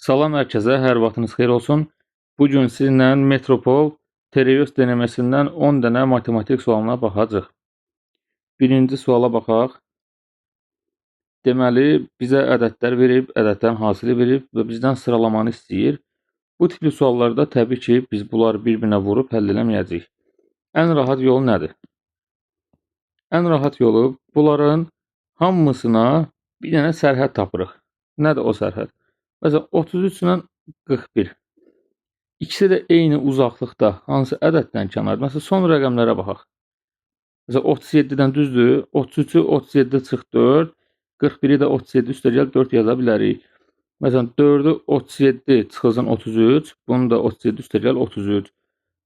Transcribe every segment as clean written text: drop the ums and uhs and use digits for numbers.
Salam herkese, hər vaxtınız xeyir olsun. Bugün sizinlə Metropol Tereyos deneməsindən 10 dənə matematik sualına baxacaq. Birinci suala baxaq. Deməli, bizə ədədlər verib, ədədlərin hasili verib və bizdən sıralamanı istəyir. Bu tipli suallarda təbii ki, biz bunları bir-birinə vurub həll eləməyəcəyik. Ən rahat yolu nədir? Ən rahat yolu bunların hamısına bir dənə sərhəd tapırıq. Nədir o sərhəd? Məsələn, 33 ilə 41. İkisi də eyni uzaqlıqda hansı ədəddən kənardır? Məsələn, son rəqəmlərə baxaq. Məsələn, 37-dən düzdür, 33-ü 37 çıx 4, 41-i də 37 üstəgəl 4 yaza bilərik. Məsələn, 4-ü 37 çıxılsın 33, bunu da 37 üstəgəl 33.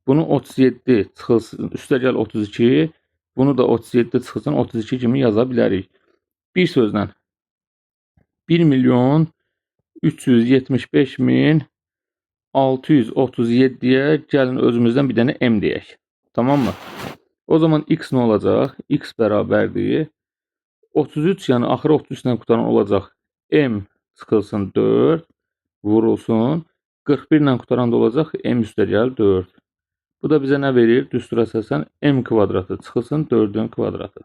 Bunu 37 çıxılsın üstəgəl 32, bunu da 37 çıxılsın 32 kimi yaza bilərik. Bir sözlə 1.375.637-yə gəlin özümüzdən bir dənə m deyək. Tamam mı? O zaman x nə olacaq? X bərabərdir. 33 yəni axırı 33 ilə qutaran olacaq. M çıxılsın 4 vurulsun. 41 ilə qutaran da olacaq. M üstəgəl 4. Bu da bizə nə verir? Düstur əsasən m kvadratı çıxılsın 4-ün kvadratı.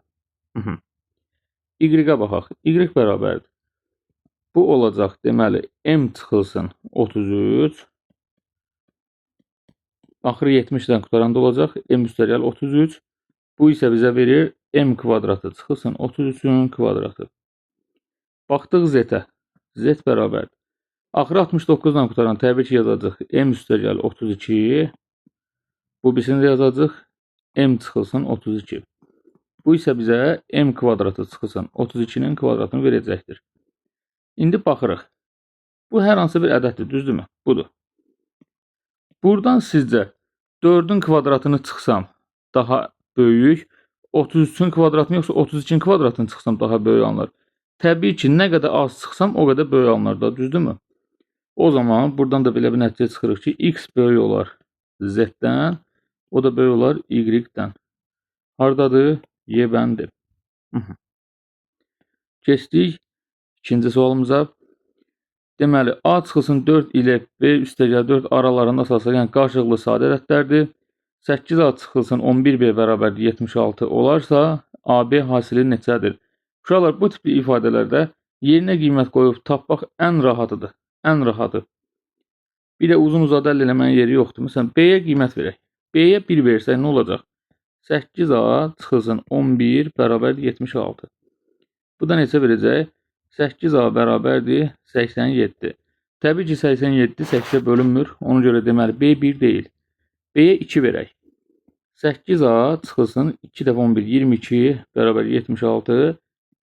Y-ə baxaq. Y bərabərdir. Bu olacaq deməli m çıxılsın 33. Axırı 70-dən qutaran da olacaq. M üstəgəl 33. Bu isə bizə verir m kvadratı çıxılsın 33-ün kvadratı. Baxdıq z-ə. Z bərabərdir. Axırı 69-dan qutaran təbii ki yazacaq m üstəgəl 32. Bu birisini də yazacaq m çıxılsın 32. Bu isə bizə m kvadratı çıxılsın 32-nin kvadratını verəcəkdir. İndi baxırıq. Bu hər hansı bir ədəddir, düzdürmü? Budur. Buradan sizcə 4-ün kvadratını çıxsam daha böyük, 33-ün kvadratını yoxsa 32-nin kvadratını çıxsam daha böyük alınır. Təbii ki, nə qədər az çıxsam o qədər böyük alınır da, düzdürmü? O zaman buradan da belə bir nəticə çıxırıq ki, x böyük olar z-dən, o da böyük olar y-dən. Hardadır? Y bəndir. Keçdik ikinci sualımıza. Deməli, A çıxılsın 4 ilə B üstəgəl 4 aralarında asılsa, yəni qarşılıqlı sadə ədədlərdir. 8A çıxılsın 11B bərabərdir 76 olarsa, AB hasili neçədir? Uşaqlar, bu tipli ifadələrdə yerinə qiymət qoyub tapmaq ən rahatıdır. Ən rahatı. Bir də uzun-uzadı əllə eləmənin yeri yoxdur. Məsələn, B-yə qiymət verək. B-yə 1 versək nə olacaq? 8A çıxılsın 11 bərabərdir 76. Bu da neçə verəcək? 8A bərabərdir 87. Təbii ki, 87 8-ə bölünmür. Ona görə deməli, B 1 deyil. B-yə 2 verək. 8A çıxılsın 2 dəfə 11, 22 bərabər 76.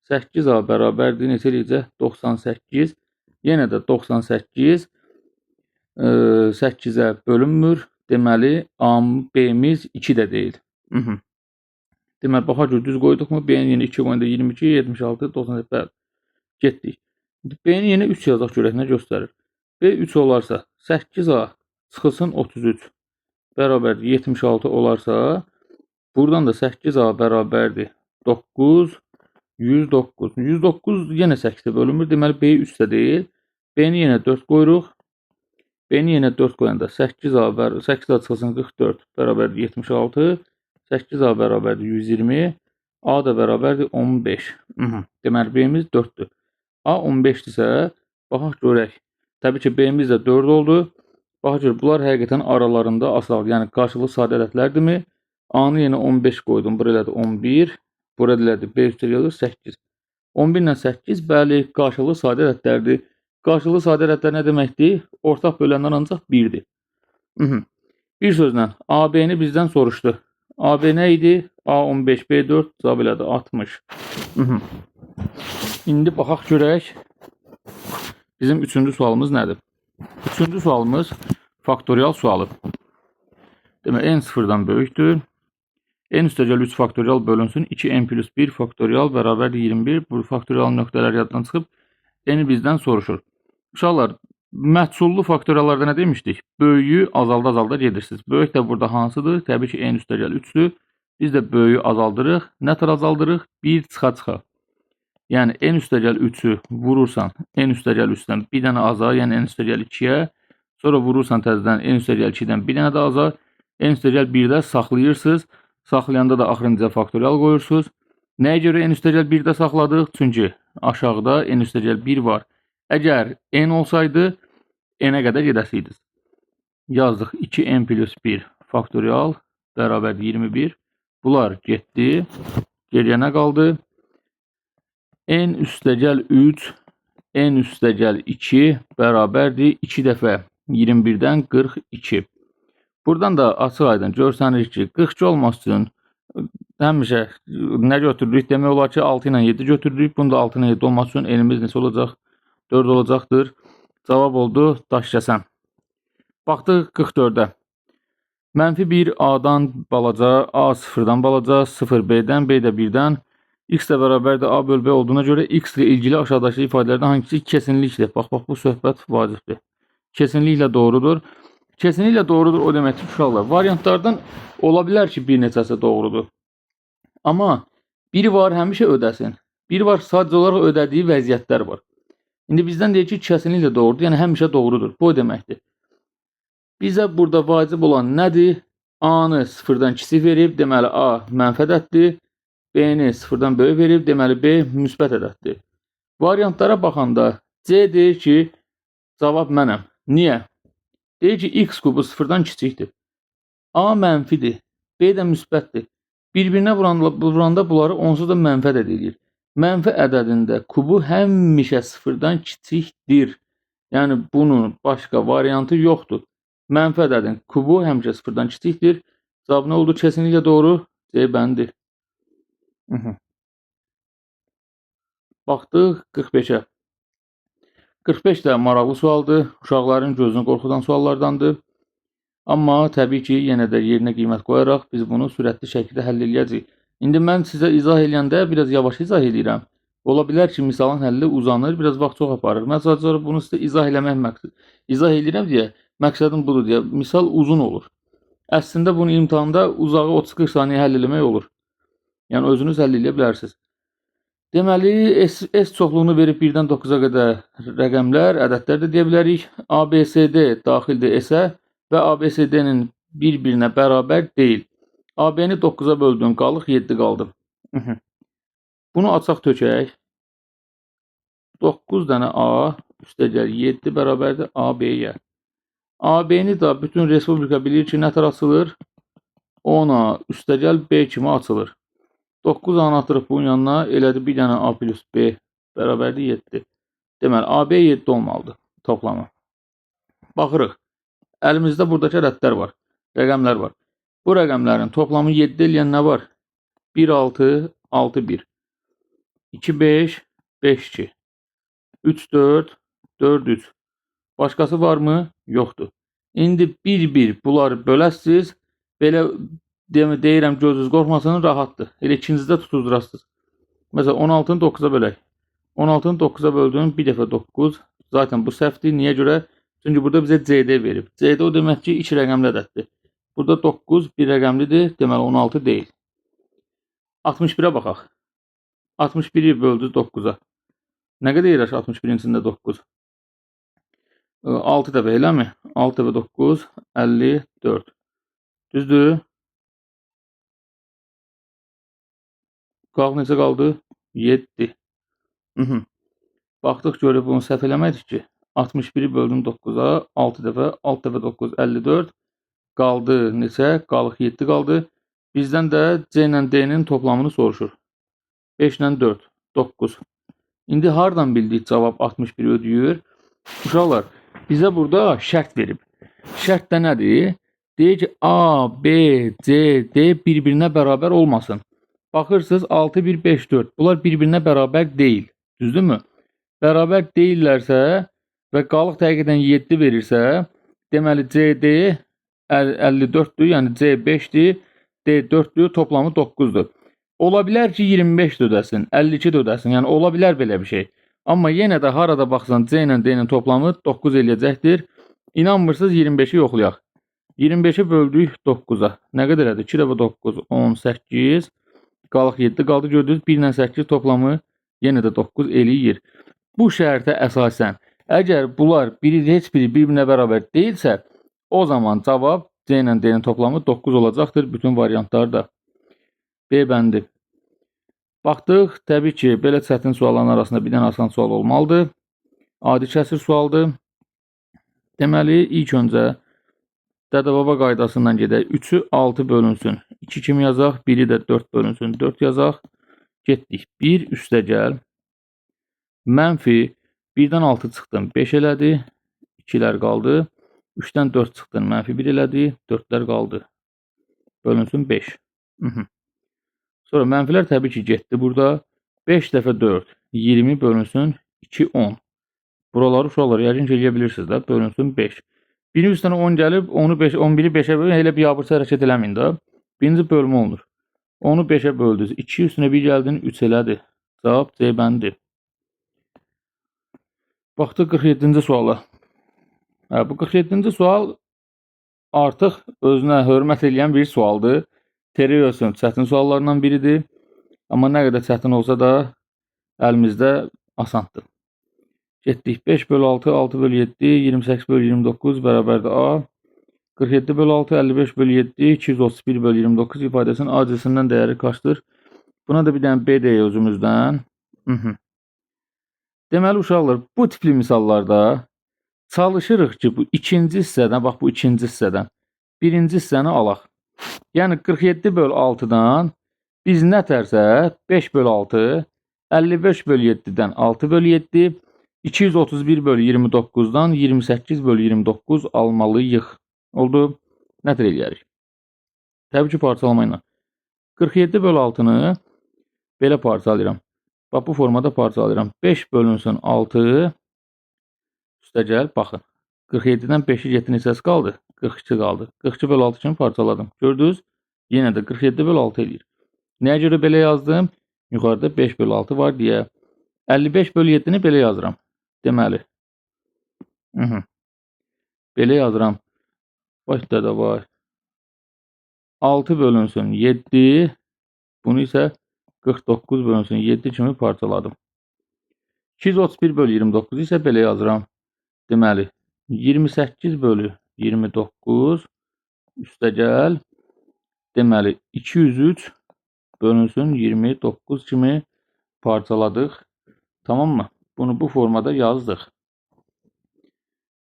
8A bərabərdir neçə eləyəcək? 98. Yenə də 98 8-ə bölünmür. Deməli, B-miz 2 də deyil. Deməli, baxaq düz qoyduqmu? B-nin yenə 2 qoyunda 22, 76, 98. Getdik. B-ni yenə 3 yazaq görək nə göstərir. B 3 olarsa 8A çıxılsın 33 bərabərdir 76 olarsa, buradan da 8A bərabərdir 9, 109. 109 yenə 8-ə bölünmür. Deməli, B 3 də deyil. B-ni yenə 4 qoyuruq. B-ni yenə 4 qoyanda 8A çıxılsın 44 bərabərdir 76. 8A bərabərdir 120. A da bərabərdir 15. Deməli, B-miz 4-dür. A 15-dirsə, baxaq görək. Təbii ki, B-miz də 4 oldu. Baxaq görək, bunlar həqiqətən aralarında asal, yəni qarşılıqlı sadə ədədlərdirmi? A-nı yenə 15 qoydum. Bura elədi 11. Bura elədi B üstəgəl 8. 11 ilə 8, bəli, qarşılıqlı sadə ədədlərdir. Qarşılıqlı sadə ədədlər nə deməkdir? Ortaq bölənlər ancaq 1-dir. Bir sözlə, AB-ni bizdən soruşdu. AB nə idi? A 15, B 4, cavab elədi 60. İndi baxaq görək. Bizim üçüncü sualımız nədir? Üçüncü sualımız faktorial sualı. Demək, n sıfırdan böyükdür. N üstəgəl 3 faktorial bölünsün. 2n plus 1 faktorial bərabərdir 21. Bu faktorial nöqtələr yaddan çıxıb n bizdən soruşur. Uşaqlar, məhsullu faktoriallarda nə demişdik? Böyüyü azalda gedirsiniz. Böyük də burada hansıdır? Təbii ki, n üstəgəl 3-dür. Biz də böyüyü azaldırıq. Nə tər azaldırıq? 1 çıxa-çıxa. Yəni n üstəgəl 3-ü vurursan n üstəgəl 3-dən bir dənə aza, yəni n üstəgəl 2-yə, sonra vurursan təzədən n üstəgəl 2-dən bir dənə də aza, n üstəgəl 1-də saxlayırsınız. Saxlayanda da axırıncıya faktorial qoyursunuz. Nəyə görə n üstəgəl 1-də saxladıq? Çünki aşağıda n üstəgəl 1 var. Əgər n olsaydı, n-ə qədər gedəsiydiniz. Yazdıq 2n plus 1 faktorial bərabər 21. Bunlar getdi. Geriyə nə qaldı? N üstəgəl 3, n üstəgəl 2 bərabərdir 2 dəfə 21-dən 42. Buradan da açıq aydın görsənir ki, 42 olması üçün həmişə nə götürürük? Demək olar ki, 6 ilə 7 götürürük. Bunda 6 ilə 7 olması üçün n-imiz neçə olacaq? 4 olacaqdır. Cavab oldu daşkəsən. Baxdıq 44-ə. -1 A-dan balaca, A sıfırdan balaca, 0 B-dən, B də 1-dən, x də bərabərdir A böl B olduğuna görə x ilə ilgili aşağıdakı ifadələrdən hangisi kesinlikdir? Bax, bu söhbət vacibdir. Kesinliklə doğrudur. Kesinliklə doğrudur o deməkdir ki, uşaqlar, variantlardan ola bilər ki, bir neçəsi doğrudur. Amma biri var həmişə ödəsin. Biri var sadəcə olaraq ödədiyi vəziyyətlər var. İndi bizdən deyir ki, kesinliklə doğrudur, yəni həmişə doğrudur. Bu o deməkdir. Bizə burada vacib olan nədir? A-nı sıfırdan kiçik verib, deməli A mənfi ədəddir. B-ni sıfırdan böyük verib, deməli B müsbət ədəddir. Variantlara baxanda C deyir ki, cavab mənəm. Niyə? Deyir ki, x kubu sıfırdan kiçikdir. A mənfidir, B də müsbətdir. Bir-birinə vuranda bunları onsuz da mənfi ədəd edir. Mənfi ədədində kubu həmişə sıfırdan kiçikdir. Yəni bunun başqa variantı yoxdur. Mənfi ədədin kubu həmişə sıfırdan kiçikdir. Cavab nə oldu? Kesinliklə doğru. C bəndir. Baxdıq 45-ə. 45 də maraqlı sualdır. Uşaqların gözünü qorxudan suallardandır. Amma təbii ki, yenə də yerinə qiymət qoyaraq biz bunu sürətli şəkildə həll edəcəyik. İndi mən sizə izah eləyəndə biraz yavaş izah edirəm. Ola bilər ki, misalın həlli uzanır, biraz vaxt çox aparır. Mən sadəcə bunu sizə izah eləmək məqsəd. İzah edirəm deyə, məqsədim budur deyə. Misal uzun olur. Əslində bunu imtahanda uzağı 30-40 saniyə həll eləmək olur. Yəni özünüz həll edə bilərsiniz. Deməli, S çoxluğunu verib 1-dən 9-a qədər rəqəmlər, ədədlər də deyə bilərik. ABCD daxildir S-ə və ABCD-nin bir-birinə bərabər deyil. AB-ni 9-a böldüm, qalıq 7 qaldı. Bunu açaq tökək. 9 dənə A üstəgəl 7 bərabərdir AB-yə. AB-ni da bütün respublika bilir ki, nə tər açılır? 10-a üstəgəl B kimi açılır. 9 A-nı atırıq bunun yanına, elədi bir dənə A plus B bərabərdir 7. Deməli, AB 7 olmalıdır toplamı. Baxırıq. Əlimizdə buradakı ədədlər var, rəqəmlər var. Bu rəqəmlərin toplamı 7 eləyən nə var? 1, 6, 6, 1. 2, 5, 5, 2. 3, 4, 4, 3. Başqası varmı? Yoxdur. İndi bir-bir bunları böləsiniz. Belə deyirəm, gözünüz qorxmasın, rahatdır. Elə ikincidə tutuzdurasınız. Məsələn, 16-nı 9-a bölək. 16-nı 9-a böldüm, bir dəfə 9. Zaten bu səhvdir. Niyə görə? Çünki burada bizə CD verib. CD o demək ki, 2 rəqəmli ədəddir. Burada 9 bir rəqəmlidir, deməli 16 deyil. 61-ə baxaq. 61-i böldü 9-a. Nə qədər yerləşir 61-in içində 9? 6 dəfə eləmi? 6 dəfə 9, 54. Düzdür? Qalx necə qaldı? 7. Baxdıq, görüb bunu səhv eləmədik ki. 61-i böldüm 9-a, 6 dəfə 9, 54. Qaldı neçə? Qalıq 7 qaldı. Bizdən də C ilə D-nin toplamını soruşur. 5 ilə 4, 9. İndi hardan bildik cavab 61 ödəyir? Uşaqlar, bizə burada şərt verib. Şərt də nədir? Deyir ki, A, B, C, D bir-birinə bərabər olmasın. Baxırsınız 6, 1, 5, 4. Bunlar bir-birinə bərabər deyil. Düzdürmü? Bərabər deyillərsə və qalıq dəqiqədən 7 verirsə, deməli CD 54-dür, yəni C 5-dir, D 4-dür, toplamı 9-dur. Ola bilər ki, 25 də ödəsin, 52 də ödəsin, yəni ola bilər belə bir şey. Amma yenə də harada baxsan C ilə D-nin toplamı 9 eləyəcəkdir. İnanmırsınız, 25-i yoxlayaq. 25-i böldük 9-a. Nə qədər edir? 2 dəfə 9, 18, qalıq 7 qaldı, gördünüz, 1 ilə 8 toplamı Yenə də 9 eləyir. Bu şərtə əsasən, əgər bunlar heç biri bir-birinə bərabər deyilsə, o zaman cavab C ilə D-nin toplamı 9 olacaqdır bütün variantlarda. B bəndi. Baxdıq, təbii ki, belə çətin sualların arasında bir dənə asan sual olmalıdır. Adi kəsir sualdır. Deməli, ilk öncə dədə-baba qaydasından gedək. 3-ü 6 bölünsün. 2 kimi yazaq, 1-i də 4 bölünsün. 4 yazaq. Getdik. 1 üstəgəl mənfi 1-dən 6 çıxdın, 5 elədi. 2-lər qaldı. 3-dən 4 çıxdın, mənfi 1 elədi. 4-lər qaldı. Bölünsün 5. Sonra mənfilər təbii ki, getdi burada. 5 dəfə 4, 20 bölünsün 2, 10. Buraları uşaqlar yəqin ki, eləyə bilirsiniz də. Bölünsün 5. Birinci üstünə 10 gəlib, 11-i 5-ə bölün, elə biabırçı hərəkət eləməyin də. Birinci bölmə olunur. 10-u 5-ə böldünüz. 2 üstünə 1 gəldin, 3 elədi. Cavab C bəndi. Baxdıq 47-ci suala. Bu 47-ci sual artıq özünə hörmət edən bir sualdır. Teriyosun çətin suallarından biridir. Amma nə qədər çətin olsa da əlimizdə asandır. Getdik. 5 bölü 6, 6 bölü 7, 28 bölü 29 bərabərdir A. 47 bölü 6, 55 bölü 7, 231 bölü 29 ifadəsinin A cinsindən dəyəri kaçdır? Buna da bir dənə B deyək özümüzdən. Deməli, uşaqlar, bu tipli misallarda çalışırıq ki, bu ikinci hissədən, bax bu ikinci hissədən, birinci hissəni alaq. Yəni, 47 bölü 6-dan biz nətərsə 5 bölü 6, 55 bölü 7-dən 6 bölü 7, 231 bölü 29-dan 28 bölü 29 almalıyıq. Oldu. Nətər eləyərik? Təbii ki, parçalama ilə. 47 bölü 6-nı belə parçalayıram. Bax, bu formada parçalayıram. 5 bölünsün 6 üstəgəl, baxın. 47-dən 5-i 7 neçəsi qaldı? 42 qaldı. 42 bölü 6 kimi parçaladım. Gördünüz? Yenə də 47 bölü 6 eləyir. Nəyə görə belə yazdım? Yuxarıda 5 bölü 6 var deyə. 55 bölü 7-ni belə yazıram. Deməli. Belə yazıram. Başda da var. 6 bölünsün 7. Bunu isə 49 bölünsün 7 kimi parçaladım. 231 bölü 29 isə belə yazıram. Deməli, 28 bölü 29 üstəgəl. Deməli, 203 bölünsün 29 kimi parçaladıq. Tamam mı? Bunu bu formada yazdıq.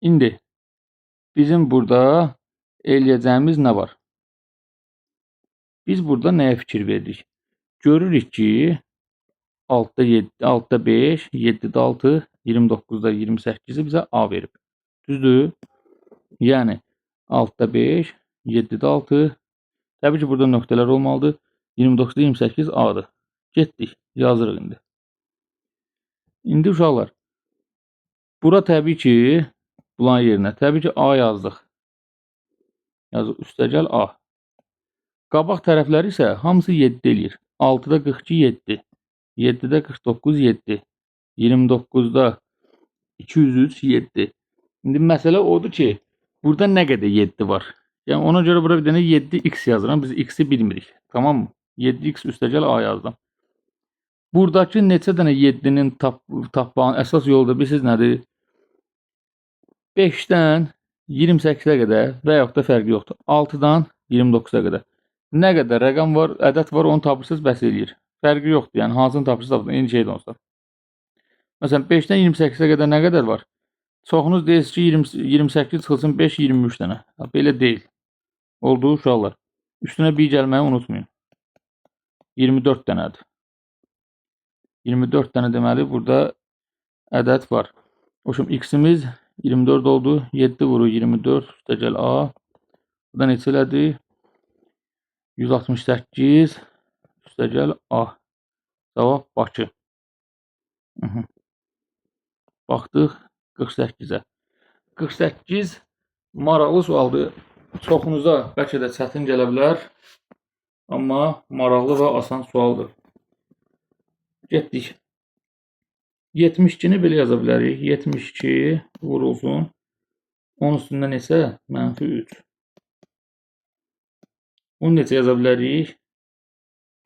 İndi bizim burada eləyəcəyimiz nə var? Biz burada nəyə fikir verdik? Görürük ki, 6'da 7, 6'da 5, 7'də 6, 29'da 28'i bizə A verib. Düzdür? Yəni 6'da 5, 7'də 6. Təbii ki, burada nöqtələr olmalıdır. 29'da 28 A'dır. Getdik. Yazırıq indi. İndi uşaqlar, bura təbii ki, bulan yerinə təbii ki, A yazdıq. Yazıq üstəgəl A. Qabaq tərəfləri isə hamısı 7 eləyir. 6'da 42 7. 7'də 49 7. 29'da 203 7. İndi məsələ odur ki, burada nə qədər 7 var? Yəni ona görə bura bir dənə 7x yazıram. Biz x-i bilmirik. Tamam mı? 7x üstəgəl A yazdım. Buradakı neçə dənə 7-nin tapmağın əsas yolu da bilirsiniz nədir? 5-dən 28-ə qədər və yaxud da fərqi yoxdur. 6-dan 29-a qədər. Nə qədər rəqəm var, ədəd var, onu tapırsınız, bəs eləyir. Fərqi yoxdur. Yəni hansını tapırsınız, eyni şey də olsa. Məsələn, 5-dən 28-ə qədər nə qədər var? Çoxunuz deyirsiniz ki, 28 çıxılsın 5, 23 dənə. Belə deyil. Oldu uşaqlar. Üstünə bir gəlməyi unutmayın. 24 dənədir. 24 dənə deməli burada ədəd var. Oşum, x-imiz 24 oldu. 7 vurur 24 üstəgəl A. Burada neçə elədi? 168 üstəgəl A. Cavab Bakı. Baxdıq 48-ə. 48 maraqlı sualdır. Çoxunuza bəlkə də çətin gələ bilər. Amma maraqlı və asan sualdır. Getdik. 72-ni belə yaza bilərik. 72 vurulsun. 10 üstündə neçə? Mənfi 3. Bunu necə yaza bilərik?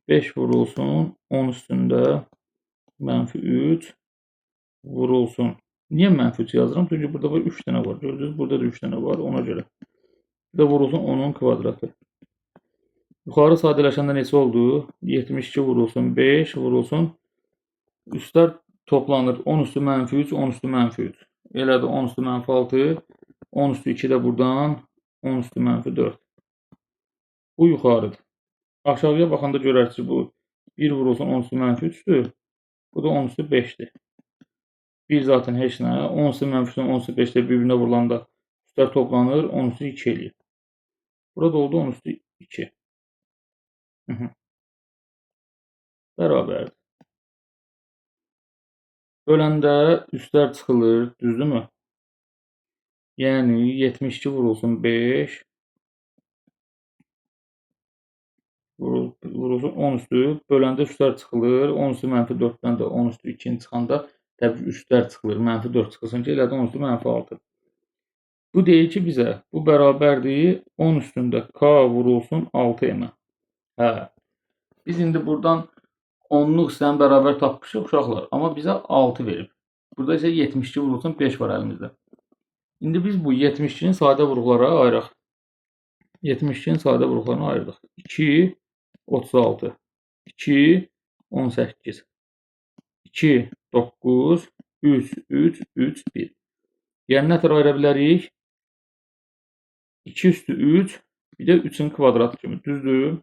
5 vurulsun. 10 üstündə mənfi 3 vurulsun. Niyə mənfi 3 yazıram? Çünki burada 3 dənə var. Gördünüz, burada da 3 dənə var. Ona görə. Bir də vurulsun 10'un kvadratı. Yuxarı sadələşəndə neçə oldu? 72 vurulsun 5 vurulsun. Üstlər toplanır. 10 üstü mənfi 3, 10 üstü mənfi 3. Elədir 10 üstü mənfi 6, 10 üstü 2 də buradan, 10 üstü mənfi 4. Bu yuxarıdır. Aşağıya baxanda görərsiniz bu 1 vurulsun 10 üstü mənfi 3'dür. Bu da 10 üstü 5'dir. 1 zaten heç nə. 10 üstü mənfi 10 üstü 5'də bir-birinə vurulanda üstlər toplanır. 10 üstü 2 eləyir. Burada oldu 10 üstü 2. Bərabərdir. Böləndə üstlər çıxılır, düzdürmü? Yəni 72 vurulsun 5 vurulsun 10 üstü. Böləndə üstlər çıxılır. 10 üstü mənfi 4'dən də 10 üstü 2'ni çıxanda təbii ki, üstlər çıxılır. Mənfi 4 çıxılsın ki, elədi 10 üstü mənfi 6. Bu deyir ki, bizə bu bərabərdir 10 üstündə k vurulsun 6m. Hə. Biz indi buradan 10'luq hissəni bərabər tapmışıq uşaqlar. Amma bizə 6 verib. Burada isə 72 vurulsun 5 var əlimizdə. İndi biz bu 72'nin sadə vuruqlara ayıraq. 72'nin sadə vuruqlarına ayırdıq. 2, 36. 2, 18. 2, 9, 3, 3, 3, 1. Yəni, nə tər ayıra bilərik? 2 üstü 3, bir də 3'ün kvadratı kimi. Düzdür?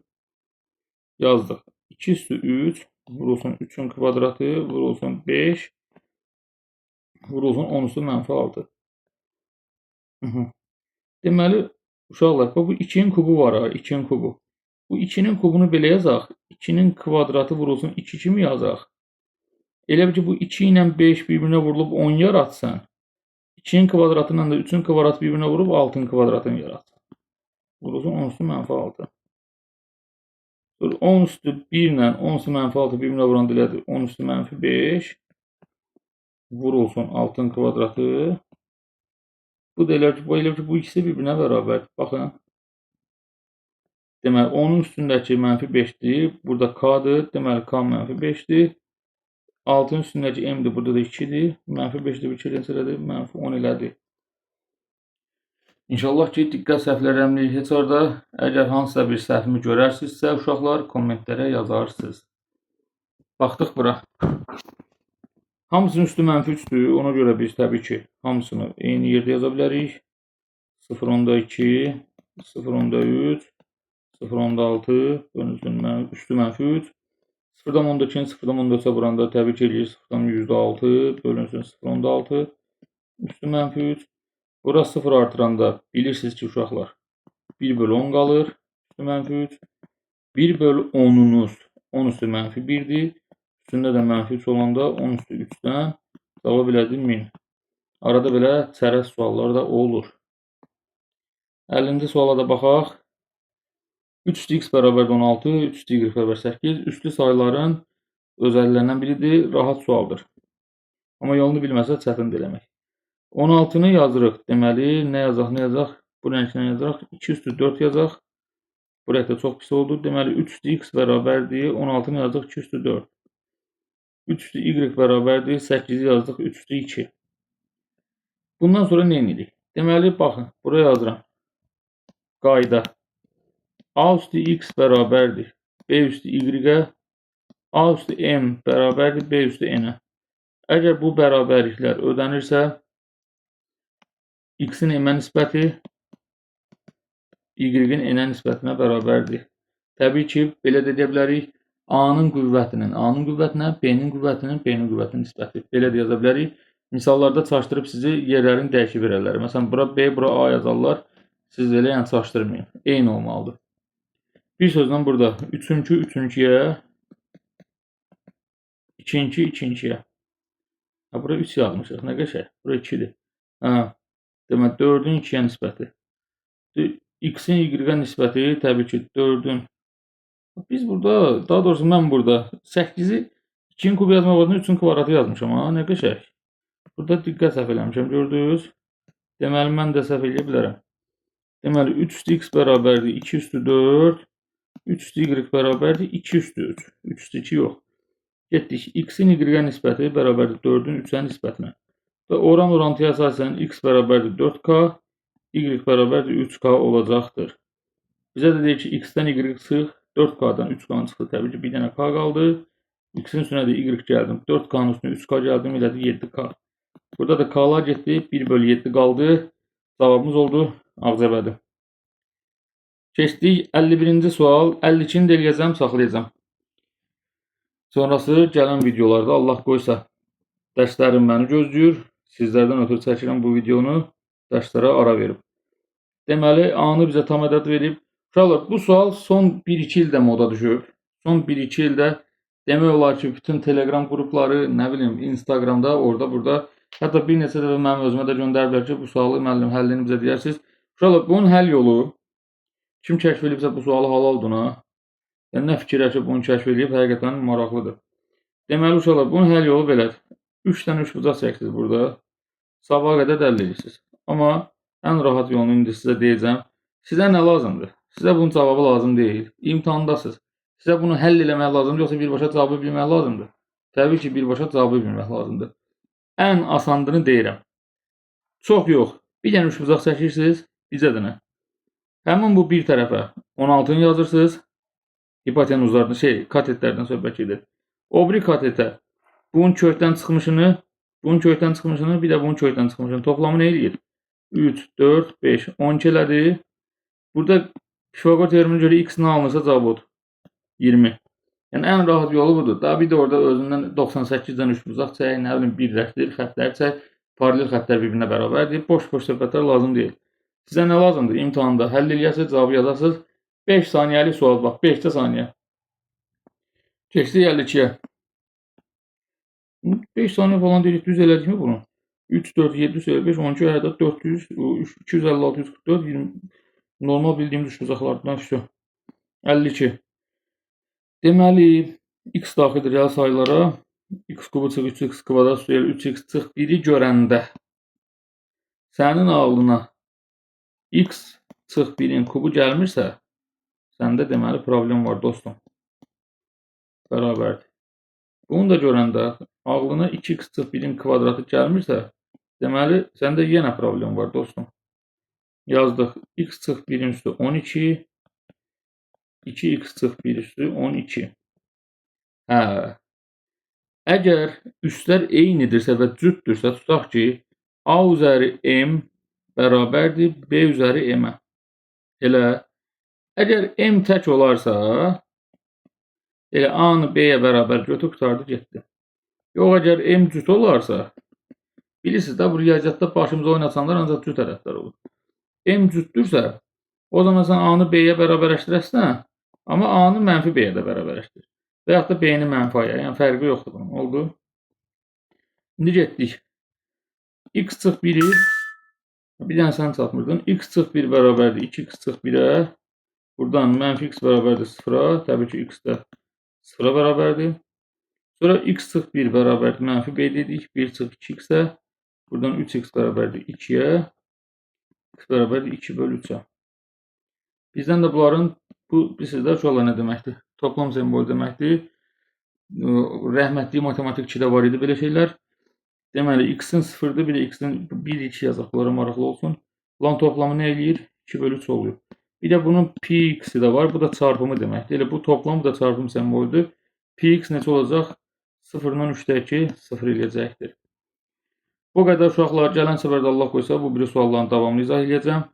Yazdıq. 2 üstü 3, vurulsun 3'ün kvadratı, vurulsun 5, vurulsun 10 üstü mənfi 6. Deməli, uşaqlar, bu 2'nin kubu var ha, 2'nin kubu. Bu 2'nin kubunu belə yazaq. 2'nin kvadratı vurulsun 2 kimi yazaq. Elə bir ki, bu 2 ilə 5 bir-birinə vurulub 10 yaratsan, 2'nin kvadratı ilə də 3'ün kvadratı bir-birinə vurub 6'nın kvadratını yaratsan. Vurulsun 10 üstü mənfi 6. 10 üstü 1 ilə 10 üstü mənfi 6 bir-birinə vuran dilədir. 10 üstü mənfi 5 vurulsun 6'nın kvadratı. Bu da elə ki, bu ikisi bir-birinə bərabərdir. Baxın. Deməli, 10'un üstündəki mənfi 5'dir. Burada k'dır. Deməli, k mənfi 5'dir. 6'nın üstündəki m'dir. Burada da 2'dir. Mənfi 5'dir. 2 neçə elədir? Mənfi 10 elədir. İnşallah ki, diqqət səhvlərəmlik heç orada. Əgər hansısa bir səhvimi görərsinizsə, uşaqlar kommentlərə yazarsınız. Baxdıq bura. Hamısının üstü mənfi 3'dür. Ona görə biz təbii ki, hamısını eyni yerdə yaza bilərik. 0.2, 0.3, 0.6, üstü mənfi 3. 0.2'ni 0.4'ə vuranda təbii ki, eləyir 0.6, bölünsün 0.6, üstü mənfi 3. Bura 0 artıranda bilirsiniz ki, uşaqlar, 1 bölü 10 qalır, üstü mənfi 3. 1 bölü 10'unuz 10 üstü mənfi 1'dir. Üstündə də mənfi 3 olanda 10 üstü 3'dən cavab elədir 1000. Arada belə çərəz suallar da olur. 50-ci suala da baxaq. 3x bərabər 16, 3y bərabər 8 üslü sayıların özəllərindən biridir. Rahat sualdır. Amma yolunu bilməsə çətindir eləmək. 16'nı yazırıq. Deməli, nə yazaq? Bu rənglə yazırıq. 2 üstü 4 yazaq. Bu rəngdə çox pis oldu. Deməli, 3x bərabərdir. 16'nı yazıq 2 üstü 4. 3 üstü y bərabərdir. 8'i yazdıq 3 üstü 2. Bundan sonra nə edirik? Deməli, baxın, buraya yazıram. Qayda. A üstü x bərabərdir. B üstü y-ə. A üstü m bərabərdir. B üstü n-ə. Əgər bu bərabərliklər ödənirsə, x-in m-ə nisbəti y-in n-ə nisbətinə bərabərdir. Təbii ki, belə də deyə bilərik. A-nın qüvvətinin A-nın qüvvətinə, B-nin qüvvətinin B-nin qüvvətinin nisbəti. Belə də yaza bilərik. Misallarda çaşdırıb sizi yerlərini dəyişib verərlər. Məsələn, bura B, bura A yazarlar. Siz elə yəni çaşdırmayın. Eyni olmalıdır. Bir sözlə burada 3-ünkü 3-ünküyə, 2-inki 2-inkiyə. Bura 3 yazmışıq. Nə qəşəng? Bura 2-dir. Demək, 4-ün 2-yə nisbəti. X-in Y-ə nisbəti təbii ki, 4-ün. Biz burada, daha doğrusu mən burada 8'i 2'nin kubu yazmaq vaxtında 3'ün kvadratı yazmışam. Nə qəşəng. Burada diqqət səhv eləmişəm. Gördünüz? Deməli, mən də səhv eləyə bilərəm. Deməli, 3 üstü x bərabərdir 2 üstü 4. 3 üstü y bərabərdir 2 üstü 3. 3 üstü 2 yox. Getdik. X-in Y-ə nisbəti bərabərdir 4-ün 3-ə nisbətinə. Və oran orantıya əsasən X bərabərdir 4K, Y bərabərdir 3K olacaqdır. Bizə də deyir ki, X-dən Y çıx, 4K-dan 3K çıxdı. Təbii ki, bir dənə K qaldı. X-in üstünə də Y gəldim. 4K-nın üstünə 3K gəldim, elədi 7K. Burada da K-lar getdi, 1/7 qaldı. Cavabımız oldu Ağcabədi. Keçdik 51-ci sual. 52-ni də eləyəcəm, saxlayacağım. Sonrası gələn videolarda Allah qoysa dərslərim məni gözləyir. Sizlərdən ötürü çəkirəm bu videonu. Dərslərə ara verib. Deməli, A-nı bizə tam ədəd verib. Uşaqlar, bu sual son 1-2 ildə moda düşüb. Son 1-2 ildə demək olar ki, bütün Telegram qrupları, nə bilim, Instagramda, orada, burada. Hətta bir neçə dəfə mənim özümə də göndəriblər ki, bu sualı müəllim həllini bizə deyərsiniz. Uşaqlar, bunun həll yolu kim kəşf edibsə bu sualı halaldır ona. Yəni, nə fikirləşib bunu kəşf edib, həqiqətən maraqlıdır. Deməli, uşaqlar, bunun həll yolu belədir. 3 dənə 3 bucaq çəksiniz burada. Sabaha qədər dəll edirsiniz. Amma ən rahat yolunu indi sizə deyəcəm. Sizə nə lazımdır? Sizə bunun cavabı lazım deyil. İmtahandasınız. Sizə bunu həll eləmək lazımdır, yoxsa birbaşa cavabı bilmək lazımdır? Təbii ki, birbaşa cavabı bilmək lazımdır. Ən asandını deyirəm. Çox yox. Bir dənə 3 bucaq çəkirsiniz, bizə dənə. Həmin bu bir tərəfə 16-nı yazırsınız. Hipotenuzlardan, katetlərdən söhbət gedir. O biri katetə bunun kökdən çıxmışını, bir də bunun kökdən çıxmışını toplamı nə edir? 3, 4, 5, 12 elədi. Burada Pifaqor teoreminə görə x nə alınırsa cavab odur. 20. Yəni ən rahat yolu budur. Daha bir də orada özündən 98-dən 3 bucaq çək, nə bilim birləşdir, xəttləri çək, paralel xəttlər bir-birinə bərabərdir. Boş-boş söhbətlər lazım deyil. Sizə nə lazımdır? İmtahanda həll eləyəsiniz, cavabı yazasınız. 5 saniyəlik sual, bax, 5 saniyə. Keçdik 52-yə. 5 saniyə falan deyirik, düz elədik mi bunu? 3, 4, 7, 5, 12, ədəd 400, 256, 144, 20, normal bildiyimiz üç bucaqlardan şu. 52. Deməli, x daxildir real sayılara. X kubu çıx 3x kvadrat üstə 3x çıx 1-i görəndə sənin ağlına x çıx 1-in kubu gəlmirsə, səndə deməli problem var dostum. Bərabərdir. Bunu da görəndə ağlına 2x çıx 1-in kvadratı gəlmirsə, deməli səndə yenə problem var dostum. Yazdıq. X çıx 1-in üstü 12. 2x çıx 1 üstü 12. Hə. Əgər üstlər eynidirsə və cütdürsə, tutaq ki, A üzəri M bərabərdir B üzəri M-ə. Elə. Əgər M tək olarsa, elə A-nı B-yə bərabər götür, qutardı, getdi. Yox, əgər M cüt olarsa, bilirsiniz də, bu riyaziyyatda başımıza oynasanlar ancaq cüt ədədlər olur. M cütdürsə, o zaman sən A-nı B-yə bərabərləşdirəsən, amma A-nı mənfi B-yə də bərabərləşdir. Və yaxud da B-ni mənfi A-ya, yəni fərqi yoxdur bunun, oldu. İndi getdik. X çıx 1-i, bir dənə sən çatmırdın. X çıx 1 bərabərdir 2x çıx 1-ə. Buradan mənfi x bərabərdir 0-a. Təbii ki, x də 0-a bərabərdir. Sonra x çıx 1 bərabərdir mənfi B dedik. 1 çıx 2x-ə. Buradan 3x bərabərdir 2-yə. X bərabərdir 2/3-ə. Bizdən də bunların, bu sizdə uşaqlar nə deməkdir? Toplam sembolü deməkdir. Rəhmətli matematik 2-də var idi belə şeylər. Deməli, x-in 0-dır, bir də x-in 1-2 yazaq, bunlara maraqlı olsun. Bunların toplamı nə eləyir? 2/3 oluyor. Bir də bunun pi-x'i də var, bu da çarpımı deməkdir. Elə bu toplam, bu da çarpım sembolüdür. Pi-x neçə olacaq? 0-dan 3-dəki 0 eləyəcəkdir. Bu qədər uşaqlar, gələn səfərdə Allah qoysa, bu biri sualların davamını izah edəcəm.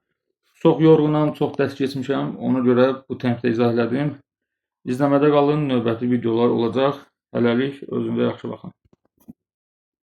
Çox yorğunam, çox dərs keçmişəm, ona görə bu tempdə izah elədim. İzləmədə qalın, növbəti videolar olacaq. Hələlik, özünüzə yaxşı baxın.